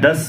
10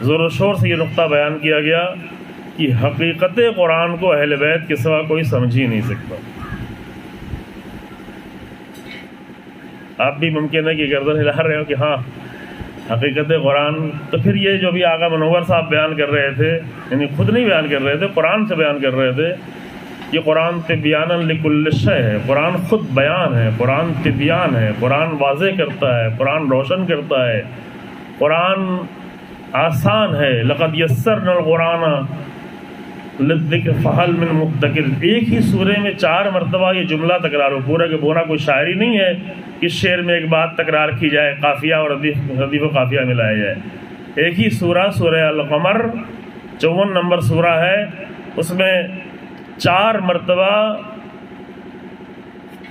زور و شور سے یہ نقطہ بیان کیا گیا کہ حقیقت قرآن کو اہل بیت کے سوا کوئی سمجھ ہی نہیں سکتا۔ آپ بھی ممکن ہے کہ گردن ہلا رہے ہو کہ ہاں حقیقت قرآن، تو پھر یہ جو بھی آقا منور صاحب بیان کر رہے تھے، یعنی خود نہیں بیان کر رہے تھے، قرآن سے بیان کر رہے تھے، یہ قرآن تبیانا لکل شیء ہے، قرآن خود بیان ہے، قرآن تبیان ہے، قرآن واضح کرتا ہے، قرآن روشن کرتا ہے، قرآن آسان ہے۔ لقد یسرنا القرآن للذکر فہل من مدکر، ایک ہی سورے میں 4 مرتبہ یہ جملہ تکرار ہو، پورا کہ پورا کوئی شاعری نہیں ہے کہ شعر میں ایک بات تکرار کی جائے، قافیہ اور ردیف و قافیہ ملایا جائے۔ ایک ہی سورہ، سورہ القمر 54 نمبر سورہ ہے، اس میں 4 مرتبہ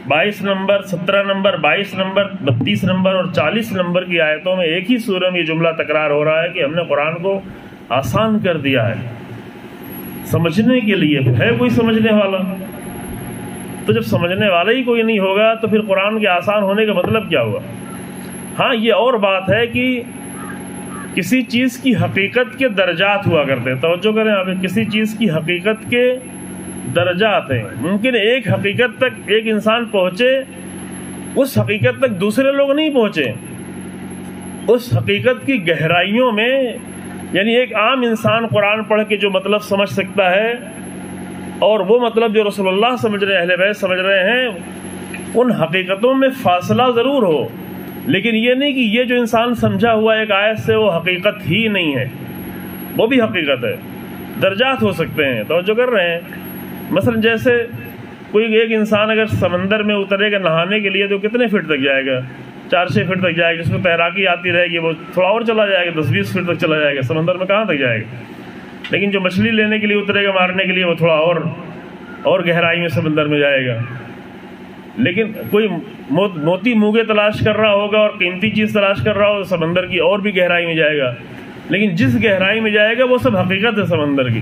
22 نمبر، 17 نمبر، 22 نمبر، 32 نمبر اور 40 نمبر کی آیتوں میں ایک ہی سورہ میں یہ جملہ تکرار ہو رہا ہے کہ ہم نے قرآن کو آسان کر دیا ہے سمجھنے کے لیے۔ ہے کوئی سمجھنے والا؟ تو جب سمجھنے والا ہی کوئی نہیں ہوگا تو پھر قرآن کے آسان ہونے کا مطلب کیا ہوا؟ ہاں یہ اور بات ہے کہ کسی چیز کی حقیقت کے درجات ہوا کرتے ہیں، توجہ کریں آپ، کسی چیز کی حقیقت کے درجات ہیں۔ ممکن ایک حقیقت تک ایک انسان پہنچے، اس حقیقت تک دوسرے لوگ نہیں پہنچے، اس حقیقت کی گہرائیوں میں، یعنی ایک عام انسان قرآن پڑھ کے جو مطلب سمجھ سکتا ہے اور وہ مطلب جو رسول اللہ سمجھ رہے ہیں، اہل بیت سمجھ رہے ہیں، ان حقیقتوں میں فاصلہ ضرور ہو، لیکن یہ نہیں کہ یہ جو انسان سمجھا ہوا ایک آیت سے وہ حقیقت ہی نہیں ہے، وہ بھی حقیقت ہے۔ درجات ہو سکتے ہیں، توجہ کر رہے ہیں؟ مثلا جیسے کوئی ایک انسان اگر سمندر میں اترے گا نہانے کے لیے تو کتنے فٹ تک جائے گا؟ 4-6 فٹ تک جائے گا۔ جس کو تیراکی آتی رہے گی وہ تھوڑا اور چلا جائے گا، 10-20 فٹ تک چلا جائے گا، سمندر میں کہاں تک جائے گا؟ لیکن جو مچھلی لینے کے لیے اترے گا مارنے کے لیے وہ تھوڑا اور گہرائی میں سمندر میں جائے گا۔ لیکن کوئی موتی موگے تلاش کر رہا ہوگا اور قیمتی چیز تلاش کر رہا ہوگا سمندر کی اور بھی گہرائی میں جائے گا، لیکن جس گہرائی میں جائے گا وہ سب حقیقت ہے سمندر کی۔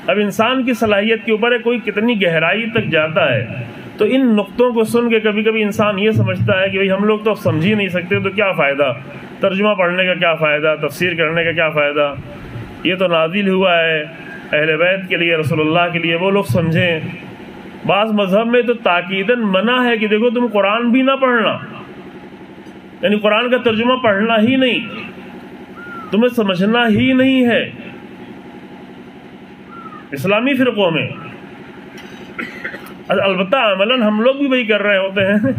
اب انسان کی صلاحیت کے اوپر ہے کوئی کتنی گہرائی تک جاتا ہے۔ تو ان نقطوں کو سن کے کبھی کبھی انسان یہ سمجھتا ہے کہ بھئی ہم لوگ تو اب سمجھ ہی نہیں سکتے، تو کیا فائدہ ترجمہ پڑھنے کا، کیا فائدہ تفسیر کرنے کا، کیا فائدہ؟ یہ تو نازل ہوا ہے اہل بیت کے لیے، رسول اللہ کے لیے، وہ لوگ سمجھیں۔ بعض مذہب میں تو تاکیداً منع ہے کہ دیکھو تم قرآن بھی نہ پڑھنا، یعنی قرآن کا ترجمہ پڑھنا ہی نہیں، تمہیں سمجھنا ہی نہیں ہے۔ اسلامی فرقوں میں البتہ عملاً ہم لوگ بھی وہی کر رہے ہوتے ہیں،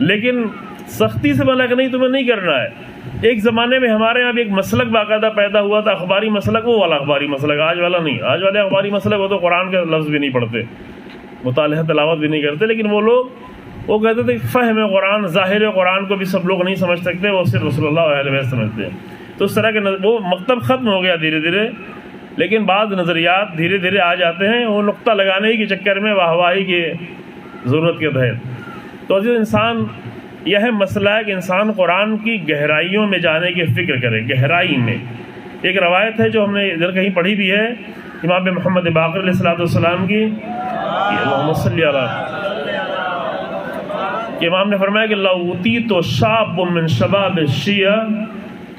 لیکن سختی سے منع کہ نہیں تمہیں نہیں کرنا ہے۔ ایک زمانے میں ہمارے یہاں بھی ایک مسلک باقاعدہ پیدا ہوا تھا، اخباری مسلک، وہ والا اخباری مسلک، آج والا نہیں۔ آج والے اخباری مسلک وہ تو قرآن کا لفظ بھی نہیں پڑھتے، مطالعہ تلاوت بھی نہیں کرتے، لیکن وہ لوگ وہ کہتے تھے فہم قرآن، ظاہر قرآن کو بھی سب لوگ نہیں سمجھ سکتے، وہ صرف رسول اللہ علیہ وسلم سمجھتے ہیں۔ تو اس طرح کے وہ مکتب ختم ہو گیا دھیرے دھیرے، لیکن بعض نظریات دھیرے دھیرے آ جاتے ہیں وہ نقطہ لگانے کے چکر میں، واہ واہی کی ضرورت کے تحت۔ تو عزیز انسان، یہ ہے مسئلہ ہے کہ انسان قرآن کی گہرائیوں میں جانے کی فکر کرے۔ گہرائی میں ایک روایت ہے جو ہم نے ادھر کہیں پڑھی بھی ہے، امام محمد باقر علیہ السلام کی، اللہم صلی علی، کہ امام نے فرمایا کہ لو اوتیت شاب من شباب الشیعہ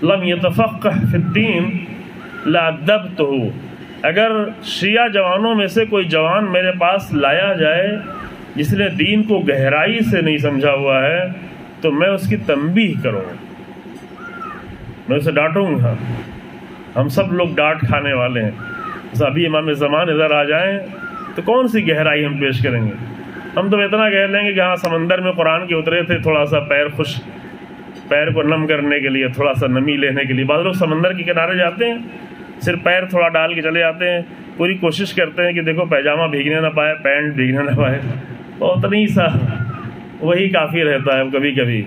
لم یتفقہ فی الدین لأدبتہ، اگر شیعہ جوانوں میں سے کوئی جوان میرے پاس لایا جائے جس نے دین کو گہرائی سے نہیں سمجھا ہوا ہے تو میں اس کی تنبیہ کروں گا، میں اسے ڈانٹوں گا۔ ہم سب لوگ ڈانٹ کھانے والے ہیں، بس ابھی امام زمان ادھر آ جائیں تو کون سی گہرائی ہم پیش کریں گے؟ ہم تو اتنا کہہ لیں گے کہ ہاں سمندر میں قرآن کے اترے تھے، تھوڑا سا پیر کو نم کرنے کے لیے، تھوڑا سا نمی لینے کے لیے۔ بعض لوگ سمندر کے کنارے جاتے ہیں، صرف پیر تھوڑا ڈال کے چلے جاتے ہیں، پوری کوشش کرتے ہیں کہ دیکھو پیجامہ بھیگنے نہ پائے، پینٹ بھیگنے نہ پائے، اتنی سا وہی کافی رہتا ہے کبھی کبھی۔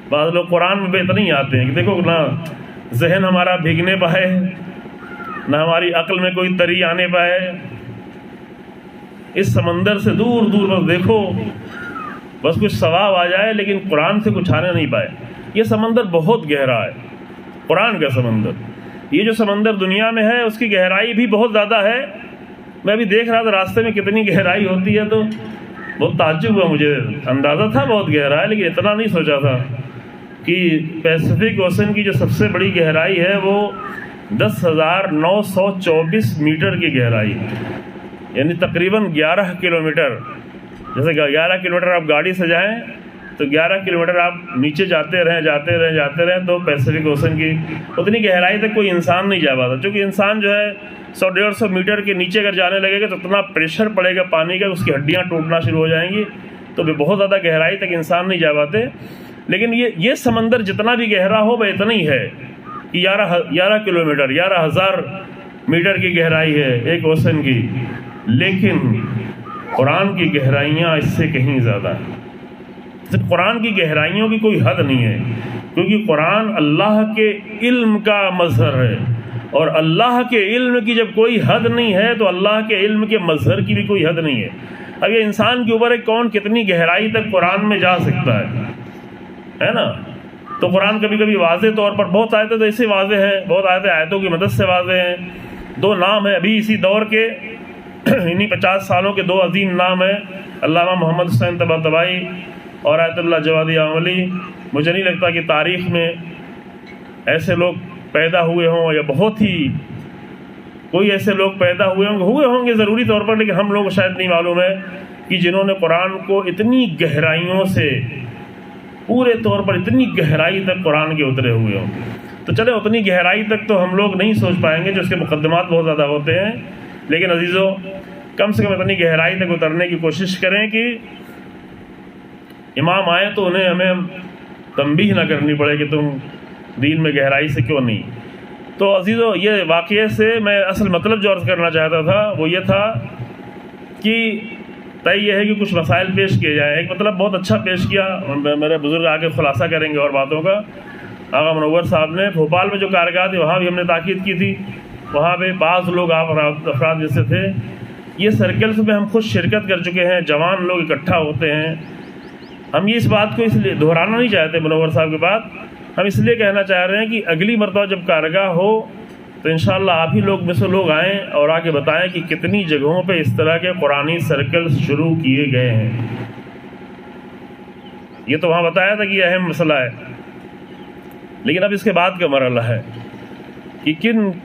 بعض لوگ قرآن میں اتنے ہی آتے ہیں کہ دیکھو نہ ذہن ہمارا بھیگنے پائے، نہ ہماری عقل میں کوئی تری آنے پائے، اس سمندر سے دور دور بس دیکھو، بس کچھ ثواب آ جائے، لیکن قرآن سے کچھ آنے نہیں پائے۔ یہ سمندر بہت گہرا ہے، قرآن کا سمندر۔ یہ جو سمندر دنیا میں ہے اس کی گہرائی بھی بہت زیادہ ہے۔ میں ابھی دیکھ رہا تھا راستے میں کتنی گہرائی ہوتی ہے، تو بہت تعجب ہوا، مجھے اندازہ تھا بہت گہرا ہے لیکن اتنا نہیں سوچا تھا۔ کہ پیسفک اوشن کی جو سب سے بڑی گہرائی ہے وہ 10,924 میٹر کی گہرائی ہے، یعنی تقریباً 11 کلومیٹر۔ جیسے 11 کلومیٹر آپ گاڑی سے جائیں تو 11 کلومیٹر آپ نیچے جاتے رہیں تو پیسفک اوشن کی اتنی گہرائی تک کوئی انسان نہیں جا پاتا، چونکہ انسان جو ہے 100-150 میٹر کے نیچے اگر جانے لگے گا تو اتنا پریشر پڑے گا پانی کا، اس کی ہڈیاں ٹوٹنا شروع ہو جائیں گی، تو بہت زیادہ گہرائی تک انسان نہیں جا پاتے۔ لیکن یہ سمندر جتنا بھی گہرا ہو وہ اتنا ہی ہے کہ 11 کلومیٹر 11,000 میٹر کی گہرائی ہے ایک اوشن کی، لیکن قرآن کی گہرائیاں اس سے کہیں زیادہ ہیں۔ قرآن کی گہرائیوں کی کوئی حد نہیں ہے، کیونکہ قرآن اللہ کے علم کا مظہر ہے، اور اللہ کے علم کی جب کوئی حد نہیں ہے تو اللہ کے علم کے مظہر کی بھی کوئی حد نہیں ہے۔ اب یہ انسان کے اوپر ہے کون کتنی گہرائی تک قرآن میں جا سکتا ہے نا؟ تو قرآن کبھی کبھی واضح طور پر بہت آیتیں تو ایسے واضح ہیں، بہت آیتوں کی مدد سے واضح ہیں۔ 2 نام ہیں ابھی اسی دور کے، انہی 50 سالوں کے 2 عظیم نام ہیں، علامہ محمد حسین طباطبائی اور آیت اللہ جوادی عاملی۔ مجھے نہیں لگتا کہ تاریخ میں ایسے لوگ پیدا ہوئے ہوں، یا بہت ہی کوئی ایسے لوگ پیدا ہوئے ہوں گے ضروری طور پر، لیکن ہم لوگ کو شاید نہیں معلوم ہے کہ جنہوں نے قرآن کو اتنی گہرائیوں سے پورے طور پر اتنی گہرائی تک قرآن کے اترے ہوئے ہوں۔ تو چلے اتنی گہرائی تک تو ہم لوگ نہیں سوچ پائیں گے، جو اس کے مقدمات بہت زیادہ ہوتے ہیں، لیکن عزیزو کم سے کم اتنی گہرائی تک اترنے کی کوشش کریں کہ امام آئے تو انہیں ہمیں تنبیہ نہ کرنی پڑے کہ تم دین میں گہرائی سے کیوں نہیں۔ تو عزیزو یہ واقعے سے میں اصل مطلب جو عرض کرنا چاہتا تھا وہ یہ تھا کہ طے یہ ہے کہ کچھ مسائل پیش کیے جائیں۔ ایک مطلب بہت اچھا پیش کیا، میرے بزرگ آگے خلاصہ کریں گے اور باتوں کا۔ آغا منور صاحب نے بھوپال میں جو کارگاہ تھی وہاں بھی ہم نے تاکید کی تھی، وہاں پہ بعض لوگ افراد جیسے تھے، یہ سرکلز میں ہم خود شرکت کر چکے ہیں، جوان لوگ اکٹھا ہوتے ہیں۔ ہم یہ اس بات کو اس لیے دہرانا نہیں چاہتے منور صاحب کی بات، ہم اس لیے کہنا چاہ رہے ہیں کہ اگلی مرتبہ جب کارگاہ ہو تو انشاءاللہ آپ ہی لوگ میں سے لوگ آئیں اور آ کے بتائیں کہ کتنی جگہوں پہ اس طرح کے قرآنی سرکلز شروع کیے گئے ہیں۔ یہ تو وہاں بتایا تھا کہ یہ اہم مسئلہ ہے، لیکن اب اس کے بعد کا مرحلہ ہے کہ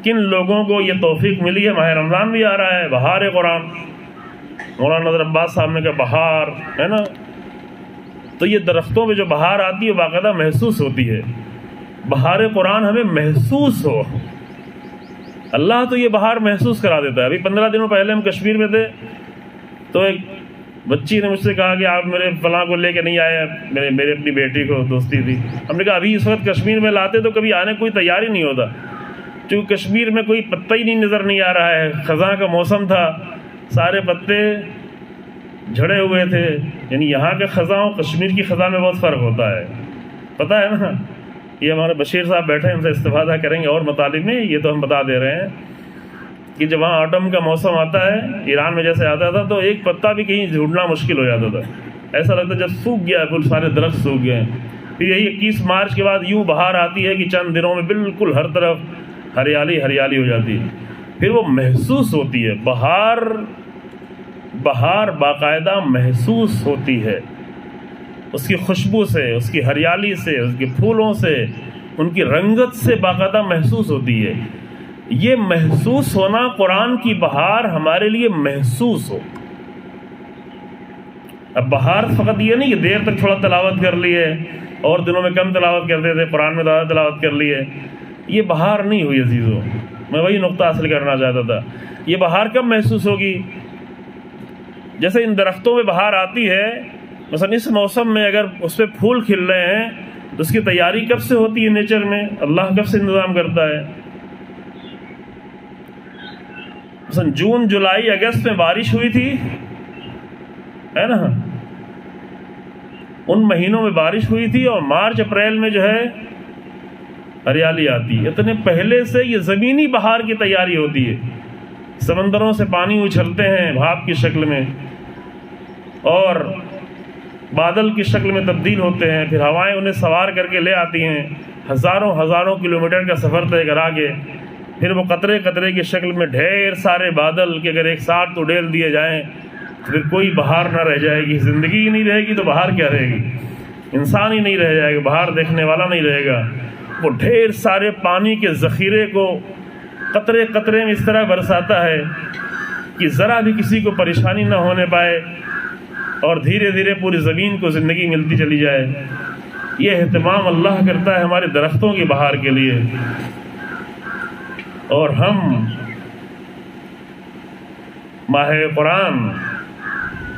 کن لوگوں کو یہ توفیق ملی ہے۔ ماہ رمضان بھی آ رہا ہے، بہار قرآن، مولانا نظر عباس صاحب نے کہا بہار ہے نا، تو یہ درختوں پہ جو بہار آتی ہے باقاعدہ محسوس ہوتی ہے۔ بہار قرآن ہمیں محسوس ہو، اللہ تو یہ بہار محسوس کرا دیتا ہے۔ ابھی 15 دنوں پہلے ہم کشمیر میں تھے تو ایک بچی نے مجھ سے کہا کہ آپ میرے فلاں کو لے کے نہیں آئے، میرے اپنی بیٹی کو دوستی تھی۔ ہم نے کہا ابھی اس وقت کشمیر میں لاتے تو کبھی آنے کوئی تیار ہی نہیں ہوتا، کیونکہ کشمیر میں کوئی پتہ ہی نہیں نظر نہیں آ رہا ہے، خزاں کا موسم تھا، سارے پتے جھڑے ہوئے تھے۔ یعنی یہاں کے خزاں اور کشمیر کی خزاں میں بہت فرق ہوتا ہے، پتہ ہے نا۔ یہ ہمارے بشیر صاحب بیٹھے ہیں، ان سے استفادہ کریں گے اور مطالب میں، یہ تو ہم بتا دے رہے ہیں کہ جب وہاں آٹم کا موسم آتا ہے، ایران میں جیسے آتا تھا، تو ایک پتا بھی کہیں ڈھونڈنا مشکل ہو جاتا تھا، ایسا لگتا جب سوکھ گیا ہے، سارے درخت سوکھ گئے ہیں۔ پھر یہی 21 مارچ کے بعد یوں بہار آتی ہے کہ چند دنوں میں بالکل ہر طرف ہریالی ہریالی ہو جاتی ہے، پھر وہ محسوس ہوتی ہے بہار باقاعدہ محسوس ہوتی ہے، اس کی خوشبو سے، اس کی ہریالی سے، اس کے پھولوں سے، ان کی رنگت سے باقاعدہ محسوس ہوتی ہے۔ یہ محسوس ہونا قرآن کی بہار ہمارے لیے محسوس ہو۔ اب بہار فقط یہ نہیں کہ دیر تک تھوڑا تلاوت کر لی ہے، اور دنوں میں کم تلاوت کرتے تھے، قرآن میں زیادہ تلاوت کر لی ہے، یہ بہار نہیں ہوئی عزیزو۔ میں وہی نقطہ حاصل کرنا چاہتا تھا۔ یہ بہار کب محسوس ہوگی؟ جیسے ان درختوں میں بہار آتی ہے، مثلا اس موسم میں اگر اس پہ پھول کھل رہے ہیں تو اس کی تیاری کب سے ہوتی ہے نیچر میں؟ اللہ کب سے انتظام کرتا ہے؟ مثلا جون جولائی اگست میں بارش ہوئی تھی ہے نا، ان مہینوں میں بارش ہوئی تھی، اور مارچ اپریل میں جو ہے ہریالی آتی ہے۔ اتنے پہلے سے یہ زمینی بہار کی تیاری ہوتی ہے، سمندروں سے پانی اچھلتے ہیں بھاپ کی شکل میں، اور بادل کی شکل میں تبدیل ہوتے ہیں، پھر ہوائیں انہیں سوار کر کے لے آتی ہیں، ہزاروں کلومیٹر کا سفر طے کرا کے، پھر وہ قطرے قطرے کی شکل میں ڈھیر سارے بادل کہ اگر ایک ساتھ اڈیل دیے جائیں پھر کوئی بہار نہ رہ جائے گی، زندگی ہی نہیں رہے گی تو بہار کیا رہے گی۔ انسان ہی نہیں رہ جائے گا، باہر دیکھنے والا نہیں رہے گا۔ وہ ڈھیر سارے پانی کے ذخیرے کو قطرے قطرے میں اس طرح برساتا ہے کہ ذرا بھی کسی کو پریشانی نہ ہونے پائے، اور دھیرے دھیرے پوری زمین کو زندگی ملتی چلی جائے۔ یہ اہتمام اللہ کرتا ہے ہمارے درختوں کی بہار کے لیے، اور ہم ماہ قرآن،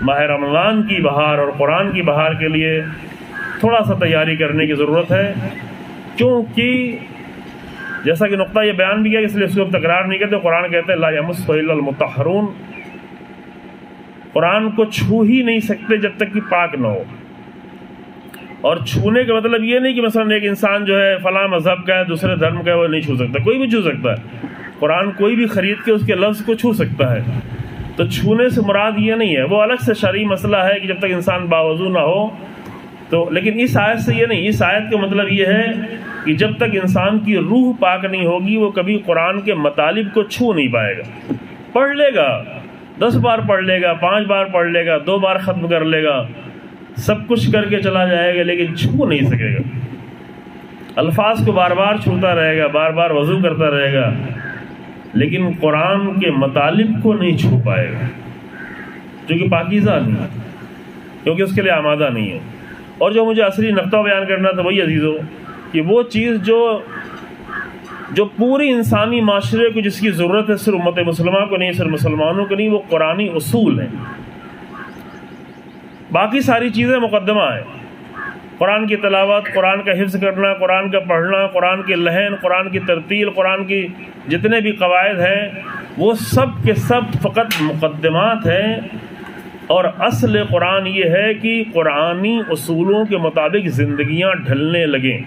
ماہ رمضان کی بہار اور قرآن کی بہار کے لیے تھوڑا سا تیاری کرنے کی ضرورت ہے، کیونکہ جیسا کہ نقطہ یہ بیان بھی کیا، اس لیے اس کو تکرار نہیں کرتے۔ قرآن کہتے ہیں لا یمسہ الا المطہرون، قرآن کو چھو ہی نہیں سکتے جب تک کہ پاک نہ ہو۔ اور چھونے کا مطلب یہ نہیں کہ مثلا ایک انسان جو ہے فلاں مذہب کا ہے، دوسرے دھرم کا ہے، وہ نہیں چھو سکتا، کوئی بھی چھو سکتا ہے۔ قرآن کوئی بھی خرید کے اس کے لفظ کو چھو سکتا ہے۔ تو چھونے سے مراد یہ نہیں ہے، وہ الگ سے شرعی مسئلہ ہے کہ جب تک انسان باوضو نہ ہو تو، لیکن اس آیت سے یہ نہیں، اس آیت کا مطلب یہ ہے کہ جب تک انسان کی روح پاک نہیں ہوگی وہ کبھی قرآن کے مطالب کو چھو نہیں پائے گا۔ پڑھ لے گا، 10 بار پڑھ لے گا، 5 بار پڑھ لے گا، 2 بار ختم کر لے گا، سب کچھ کر کے چلا جائے گا، لیکن چھو نہیں سکے گا۔ الفاظ کو بار بار چھوتا رہے گا، بار بار وضو کرتا رہے گا، لیکن قرآن کے مطالب کو نہیں چھو پائے گا، جو کہ پاکیزہ نہیں ہے، کیونکہ اس کے لیے آمادہ نہیں ہے۔ اور جو مجھے اصلی نقطہ بیان کرنا تھا وہی عزیزو، کہ وہ چیز جو پوری انسانی معاشرے کو جس کی ضرورت ہے، صرف امت مسلمہ کو نہیں، صرف مسلمانوں کو نہیں، وہ قرآنی اصول ہیں۔ باقی ساری چیزیں مقدمہ ہیں، قرآن کی تلاوت، قرآن کا حفظ کرنا، قرآن کا پڑھنا، قرآن کے لحن، قرآن کی ترتیل، قرآن کی جتنے بھی قواعد ہیں وہ سب کے سب فقط مقدمات ہیں، اور اصل قرآن یہ ہے کہ قرآنی اصولوں کے مطابق زندگیاں ڈھلنے لگیں۔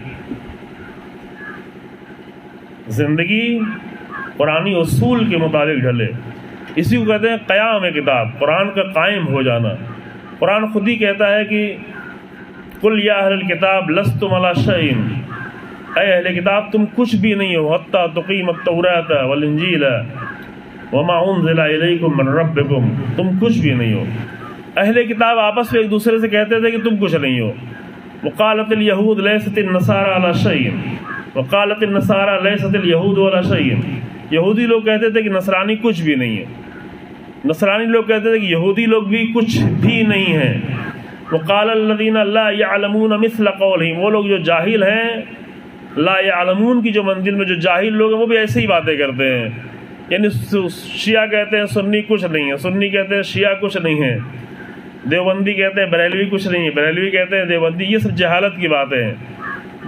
زندگی قرآنی اصول کے مطابق ڈھلے، اسی کو کہتے ہیں قیام کتاب، قرآن کا قائم ہو جانا۔ قرآن خود ہی کہتا ہے کہ قل یا اہل الکتاب لستم علی شیء، اے اہل کتاب تم کچھ بھی نہیں ہو، حتی تقیموا التوراۃ والانجیل وما انزل الیکم من ربکم، تم کچھ بھی نہیں ہو۔ اہل کتاب آپس میں ایک دوسرے سے کہتے تھے کہ تم کچھ نہیں ہو۔ وقالت الیہود لیست النصارى علی شیء وقالت النصارى لیست الیہود علی شیء، یہودی لوگ کہتے تھے کہ نصرانی کچھ بھی نہیں ہے، نصرانی لوگ کہتے تھے کہ یہودی لوگ بھی کچھ بھی نہیں ہیں۔ وقال الذین لا یعلمون مثل قولہم، وہ لوگ جو جاہل ہیں، لا یعلمون کی جو منزل میں جو جاہل لوگ ہیں وہ بھی ایسے ہی باتیں کرتے ہیں، یعنی شیعہ کہتے ہیں سنی کچھ نہیں ہے، سنی کہتے ہیں شیعہ کچھ نہیں ہے، دیوبندی کہتے ہیں بریلوی کچھ نہیں ہے، بریلوی کہتے ہیں دیوبندی، یہ سب جہالت کی باتیں ہیں۔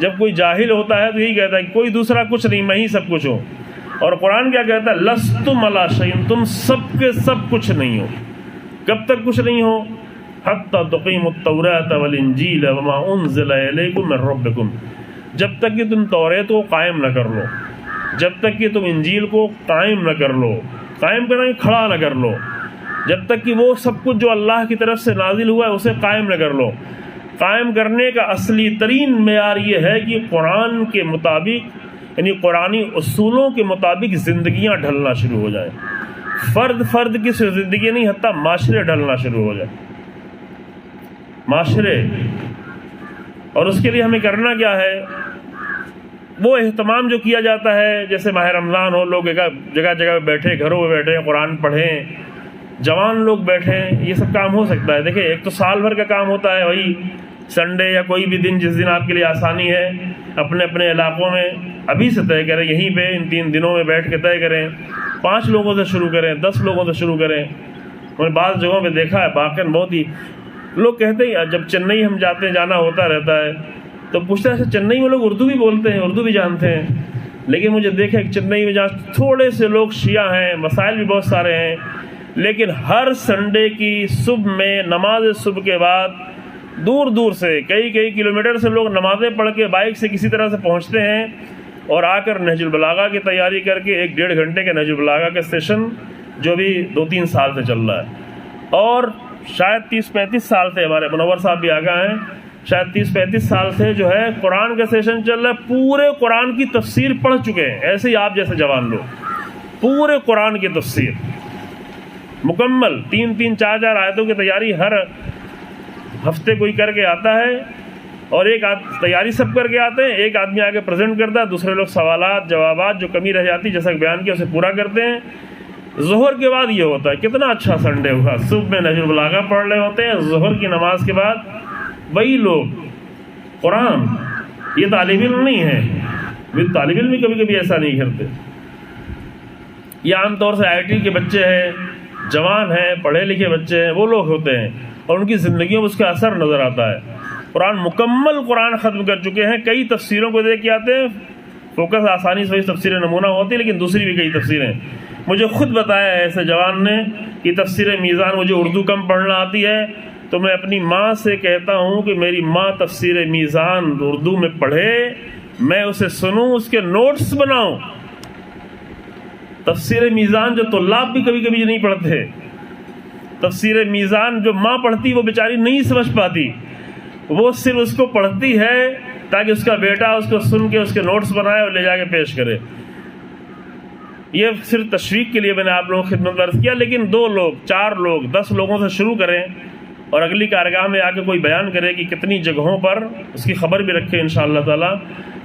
جب کوئی جاہل ہوتا ہے تو یہی کہتا ہے کہ کوئی دوسرا کچھ نہیں، میں ہی سب کچھ ہوں۔ اور قرآن کیا کہتا ہے؟ لستم علی شیء، تم سب کے سب کچھ نہیں ہو۔ کب تک کچھ نہیں ہو؟ حتی تقیموا التوراۃ والانجیل وما انزل الیکم من ربکم، جب تک کہ تم توریت کو قائم نہ کر لو، جب تک کہ تم انجیل کو قائم نہ کر لو، قائم کرنا کھڑا نہ کر لو، جب تک کہ وہ سب کچھ جو اللہ کی طرف سے نازل ہوا ہے اسے قائم نہ کر لو۔ قائم کرنے کا اصلی ترین معیار یہ ہے کہ قرآن کے مطابق، یعنی قرآنی اصولوں کے مطابق زندگیاں ڈھلنا شروع ہو جائیں۔ فرد کی صرف زندگی نہیں، حتیٰ معاشرے ڈھلنا شروع ہو جائے، معاشرے۔ اور اس کے لیے ہمیں کرنا کیا ہے؟ وہ اہتمام جو کیا جاتا ہے، جیسے ماہ رمضان ہو، لوگ جگہ جگہ بیٹھے، گھروں میں بیٹھے قرآن پڑھیں، جوان لوگ بیٹھیں، یہ سب کام ہو سکتا ہے۔ دیکھیں ایک تو سال بھر کا کام ہوتا ہے، وہی سنڈے یا کوئی بھی دن جس دن آپ کے لیے آسانی ہے اپنے اپنے علاقوں میں ابھی سے طے کریں، یہیں پہ ان 3 دنوں میں بیٹھ کے طے کریں، 5 لوگوں سے شروع کریں، 10 لوگوں سے شروع کریں۔ میں نے بعض جگہوں پہ دیکھا ہے واقعاً بہت ہی لوگ کہتے ہیں، جب چنئی ہم جانا ہوتا رہتا ہے تو پوچھتے ہیں چنئی میں لوگ اردو بھی بولتے ہیں، اردو بھی جانتے ہیں، لیکن مجھے دیکھا کہ چنئی میں جہاں تھوڑے سے لوگ شیعہ ہیں، مسائل بھی بہت سارے ہیں، لیکن ہر سنڈے کی صبح میں نماز صبح کے بعد دور دور سے کئی کلومیٹر سے لوگ نمازیں پڑھ کے بائک سے کسی طرح سے پہنچتے ہیں اور آ کر نہج البلاغہ کی تیاری کر کے 1-1.5 گھنٹے کے نہج البلاغہ کا سیشن جو بھی 2-3 سال سے چل رہا ہے، اور شاید 30-35 سال سے ہمارے منور صاحب بھی آگاہ ہیں، شاید 30-35 سال سے جو ہے قرآن کا سیشن چل رہا ہے، پورے قرآن کی تفسیر پڑھ چکے ہیں۔ ایسے ہی آپ جیسے جوان لوگ پورے قرآن کی تفسیر مکمل 3-4 آیتوں کی تیاری ہر ہفتے کوئی کر کے آتا ہے، اور ایک تیاری سب کر کے آتے ہیں، ایک آدمی آگے پریزنٹ کرتا ہے، دوسرے لوگ سوالات جوابات جو کمی رہ جاتی جیسا کہ بیان کیا اسے پورا کرتے ہیں۔ ظہر کے بعد یہ ہوتا ہے، کتنا اچھا سنڈے ہوا، صبح میں نہج البلاغہ پڑھ رہے ہوتے ہیں، ظہر کی نماز کے بعد وہی لوگ قرآن، یہ طالب علم نہیں ہے، طالب علم بھی کبھی کبھی ایسا نہیں کرتے، یہ عام طور سے IIT کے بچے ہیں، جوان ہیں، پڑھے لکھے بچے ہیں، وہ لوگ ہوتے ہیں اور ان کی زندگیوں میں اس کا اثر نظر آتا ہے۔ قرآن مکمل قرآن ختم کر چکے ہیں، کئی تفسیروں کو دیکھ کے آتے ہیں، فوکس آسانی سے وہی تفسیر نمونہ ہوتی ہے، لیکن دوسری بھی کئی تفسیریں مجھے خود بتایا ہے ایسے جوان نے کہ تفسیر میزان، مجھے اردو کم پڑھنا آتی ہے تو میں اپنی ماں سے کہتا ہوں کہ میری ماں تفسیر میزان اردو میں پڑھے، میں اسے سنوں، اس کے نوٹس بناؤں۔ تفسیر میزان جو طلاب بھی کبھی کبھی نہیں پڑھتے، تفسیر میزان جو ماں پڑھتی وہ بیچاری نہیں سمجھ پاتی، وہ صرف اس کو پڑھتی ہے تاکہ اس کا بیٹا اس کو سن کے اس کے نوٹس بنائے اور لے جا کے پیش کرے۔ یہ صرف تشویق کے لیے میں نے آپ لوگوں کو خدمت عرض کیا، لیکن 2 لوگ 4 لوگ 10 لوگوں سے شروع کریں اور اگلی کارگاہ میں آ کے کوئی بیان کرے کہ کتنی جگہوں پر، اس کی خبر بھی رکھے انشاءاللہ تعالی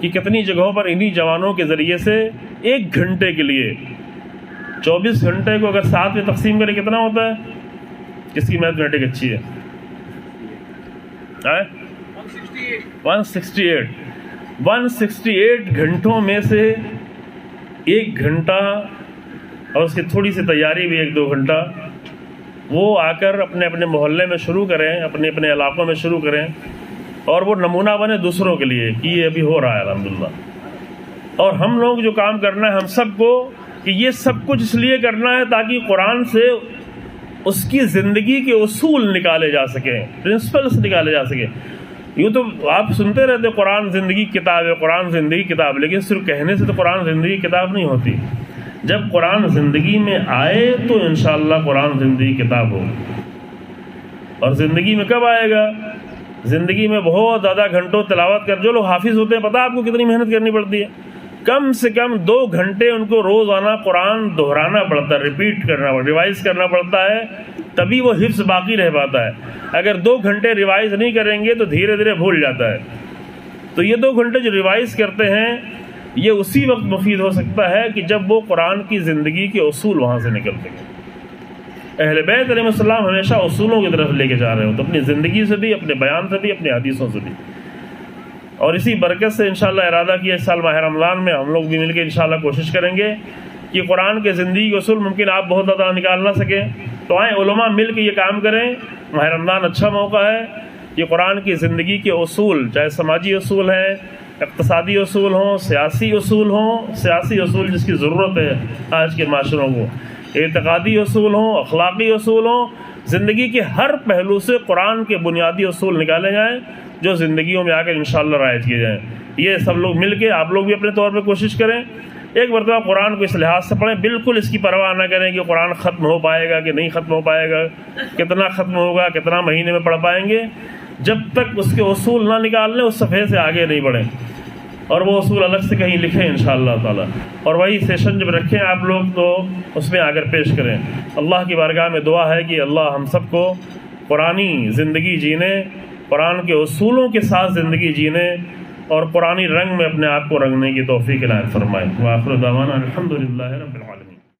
کہ کتنی جگہوں پر انہی جوانوں کے ذریعے سے 1 گھنٹے کے لیے 24 گھنٹے کو اگر 7 میں تقسیم کرے کتنا ہوتا ہے؟ کس کی میتھمیٹک اچھی ہے؟ 168 گھنٹوں میں سے 1 گھنٹہ اور اس کی تھوڑی سی تیاری بھی 1-2 گھنٹہ وہ آ کر اپنے اپنے محلے میں شروع کریں، اپنے اپنے علاقوں میں شروع کریں اور وہ نمونہ بنے دوسروں کے لیے کہ یہ ابھی ہو رہا ہے الحمدللہ۔ اور ہم لوگ جو کام کرنا ہے ہم سب کو کہ یہ سب کچھ اس لیے کرنا ہے تاکہ قرآن سے اس کی زندگی کے اصول نکالے جا سکیں، پرنسپلس نکالے جا سکیں۔ یوں تو آپ سنتے رہتے قرآن زندگی کتاب ہے، قرآن زندگی کتاب، لیکن صرف کہنے سے تو قرآن زندگی کتاب نہیں ہوتی۔ جب قرآن زندگی میں آئے تو انشاءاللہ قرآن زندگی کتاب ہوگی۔ اور زندگی میں کب آئے گا؟ زندگی میں بہت زیادہ گھنٹوں تلاوت کر، جو لوگ حافظ ہوتے ہیں پتہ آپ کو کتنی محنت کرنی پڑتی ہے، کم سے کم 2 گھنٹے ان کو روزانہ قرآن دہرانا پڑتا ہے، ریپیٹ کرنا پڑتا ہے، ریوائز کرنا پڑتا ہے، تبھی وہ حفظ باقی رہ پاتا ہے۔ اگر 2 گھنٹے ریوائز نہیں کریں گے تو دھیرے دھیرے بھول جاتا ہے۔ تو یہ 2 گھنٹے جو ریوائز کرتے ہیں یہ اسی وقت مفید ہو سکتا ہے کہ جب وہ قرآن کی زندگی کے اصول وہاں سے نکلتے ہیں۔ اہل بیت علیہ السلام ہمیشہ اصولوں کی طرف لے کے جا رہے ہو، تو اپنی زندگی سے بھی، اپنے بیان سے بھی، اپنی حدیثوں سے بھی۔ اور اسی برکت سے انشاءاللہ ارادہ کیا اس سال ماہ رمضان میں ہم لوگ بھی مل کے انشاءاللہ کوشش کریں گے کہ قرآن کے زندگی کے اصول ممکن آپ بہت زیادہ نکال نہ سکیں تو آئیں علماء مل کے یہ کام کریں۔ ماہ رمضان اچھا موقع ہے، یہ قرآن کی زندگی کے اصول، چاہے سماجی اصول ہیں، اقتصادی اصول ہوں، سیاسی اصول جس کی ضرورت ہے آج کے معاشروں کو، اعتقادی اصول ہوں، اخلاقی اصول ہوں، زندگی کے ہر پہلو سے قرآن کے بنیادی اصول نکالے جائیں جو زندگیوں میں آ کر انشاءاللہ رائج کیے جائیں۔ یہ سب لوگ مل کے، آپ لوگ بھی اپنے طور پہ کوشش کریں، ایک مرتبہ قرآن کو اس لحاظ سے پڑھیں، بالکل اس کی پرواہ نہ کریں کہ قرآن ختم ہو پائے گا کہ نہیں ختم ہو پائے گا، کتنا ختم ہوگا، کتنا مہینے میں پڑھ پائیں گے۔ جب تک اس کے اصول نہ نکال لیں اس صفحے سے آگے نہیں بڑھیں، اور وہ اصول الگ سے کہیں لکھیں انشاءاللہ تعالی، اور وہی سیشن جب رکھیں آپ لوگ تو اس میں آ کر پیش کریں۔ اللہ کی بارگاہ میں دعا ہے کہ اللہ ہم سب کو قرآنی زندگی جینے، قرآن کے اصولوں کے ساتھ زندگی جینے اور قرآنی رنگ میں اپنے آپ کو رنگنے کی توفیق عنایت فرمائے۔ وآخر دعوانا الحمدللہ رب العالمین۔